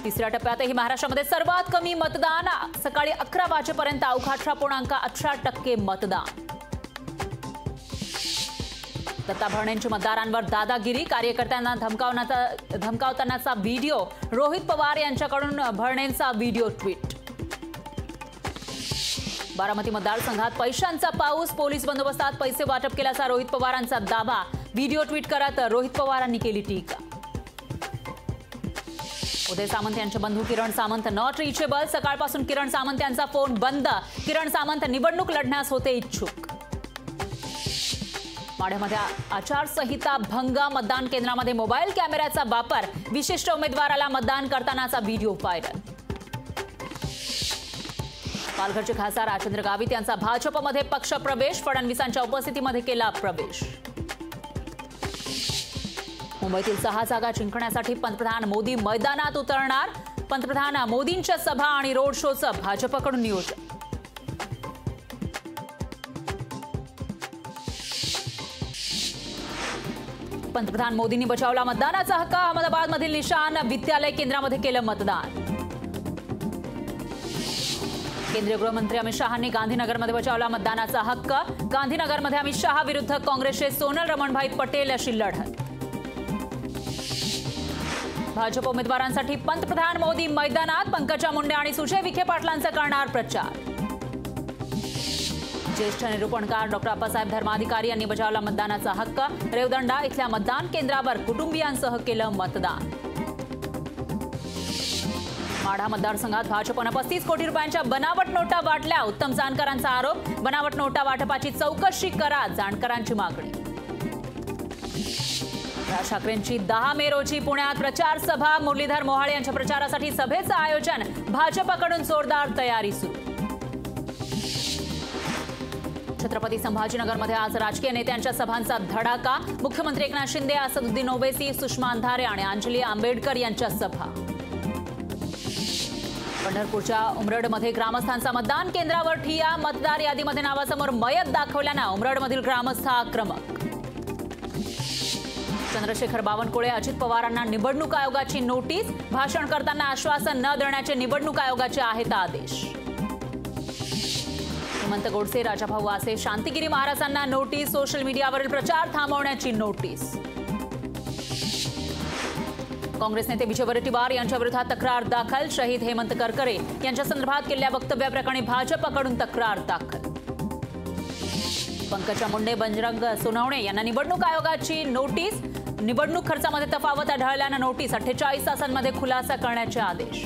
तिसऱ्या टप्प्यातही महाराष्ट्रामध्ये सर्वात कमी मतदान, सकाळी 11 वाजेपर्यंत अवघा 18.18% मतदान। दत्ता भरणेंची मतदारांवर दादागिरी, कार्यकर्त्यांना धमकावतानाचा व्हिडिओ, रोहित पवार यांच्याकडून भरणेंचा व्हिडिओ ट्विट। बारामती मतदारसंघात पैशांचा पाऊस, पोलीस बंदोबस्तात पैसे वाटप केल्याचा रोहित पवारांचा दावा, व्हिडिओ ट्विट करत रोहित पवारांनी केली टीका। उदय सामंत यांचे बंधू किरण सामंत नॉट रिचेबल, सकाळपासून किरण सामंत यांचा फोन बंद, किरण सामंत निवडणूक लढण्यास होते इच्छुक। माढ्यामध्ये आचारसंहिता भंग, मतदान केंद्रामध्ये मोबाईल कॅमेऱ्याचा वापर, विशिष्ट उमेदवाराला मतदान करतानाचा व्हिडिओ व्हायरल। पालघरचे खासदार राजेंद्र गावित यांचा भाजपमध्ये पक्ष प्रवेश, फडणवीसांच्या उपस्थितीमध्ये केला प्रवेश। मुंबईतील 6 जागा जिंकण्यासाठी पंतप्रधान मोदी मैदानात उतरणार, पंतप्रधान मोदींच्या सभा आणि रोड शोचं भाजपकडून नियोजन। पंतप्रधान मोदींनी बजावला मतदानाचा हक्क, अहमदाबादमधील निशान विद्यालय केंद्रामध्ये केलं मतदान। केंद्रीय गृहमंत्री अमित शहांनी गांधीनगरमध्ये बजावला मतदानाचा हक्क, गांधीनगरमध्ये अमित शहा विरुद्ध काँग्रेसचे सोनल रमणभाई पटेल अशी लढत। भाजप उमेदवारांसाठी पंतप्रधान मोदी मैदानात, पंकजा मुंडे आणि सुजय विखे पाटलांचा करणार प्रचार। ज्येष्ठ निरूपणकार डॉक्टर अप्पासाहेब धर्माधिकारी यांनी बजावला मतदानाचा हक्क, रेवदंडा इथल्या मतदान केंद्रावर कुटुंबियांसह केलं मतदान। माढा मतदारसंघात भाजपनं 35 कोटी रुपयांच्या बनावट नोटा वाटल्या, उत्तम जानकरांचा आरोप, बनावट नोटा वाटपाची चौकशी करा, जानकरांची मागणी। राज ठाकरेंची 10 मे रोजी पुण्यात प्रचार सभा, मुरलीधर मोहाळे यांच्या प्रचारासाठी सभेचं आयोजन, भाजपकडून जोरदार तयारी सुरू। छत्रपती संभाजीनगरमध्ये आज राजकीय नेत्यांच्या सभांचा धडाका, मुख्यमंत्री एकनाथ शिंदे, असदुद्दीन ओवैसी, सुषमा अंधारे आणि अंजली आंबेडकर यांच्या सभा। पंढरपूरच्या उमरडमध्ये ग्रामस्थांचा मतदान केंद्रावर ठिय्या, मतदार यादीमध्ये नावासमोर मयत दाखवल्यानं उमरडमधील ग्रामस्थ आक्रमक। चंद्रशेखर बावनकुळे, अजित पवारांना निवडणूक आयोगाची नोटीस, भाषण करताना आश्वासन न देण्याचे निवडणूक आयोगाचे आहेत आदेश। हेमंत गोडसे, राजाभाऊ वासे, शांतिगिरी महाराजांना नोटीस, सोशल मीडियावरील प्रचार थांबवण्याची नोटीस। काँग्रेस नेते विजय वडेट्टीवार यांच्या विरोधात तक्रार दाखल, शहीद हेमंत करकरे यांच्या संदर्भात केलेल्या वक्तव्याप्रकरणी भाजपकडून तक्रार दाखल। पंकजा मुंडे, बजरंग सोनवणे यांना निवडणूक आयोगाची नोटीस, निवडणूक खर्चामध्ये तफावत आढळल्यानं नोटीस, 48 तासांमध्ये खुलासा करण्याचे आदेश।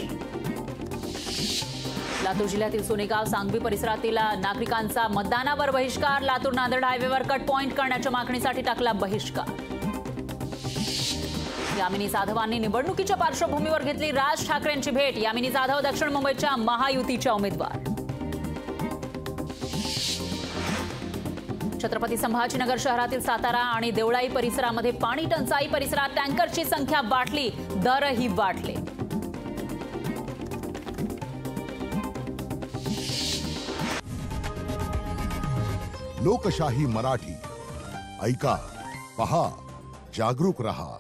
लातूर जिल्ह्यातील सोनेगाव, सांगवी परिसरातील नागरिकांचा मतदानावर बहिष्कार, लातूर नांदेड हायवेवर कट पॉइंट करण्याच्या मागणीसाठी टाकला बहिष्कार। यामिनी जाधवांनी निवडणुकीच्या पार्श्वभूमीवर घेतली राज ठाकरेंची भेट, यामिनी जाधव दक्षिण मुंबईच्या महायुतीच्या उमेदवार। छत्रपती संभाजीनगर शहरातील सातारा आणि देवळाई परिसरामध्ये पाणी टंचाई, परिसरात टँकरची संख्या वाढली, दरही वाढले। लोकशाही मराठी, ऐका, पहा, जागरूक रहा।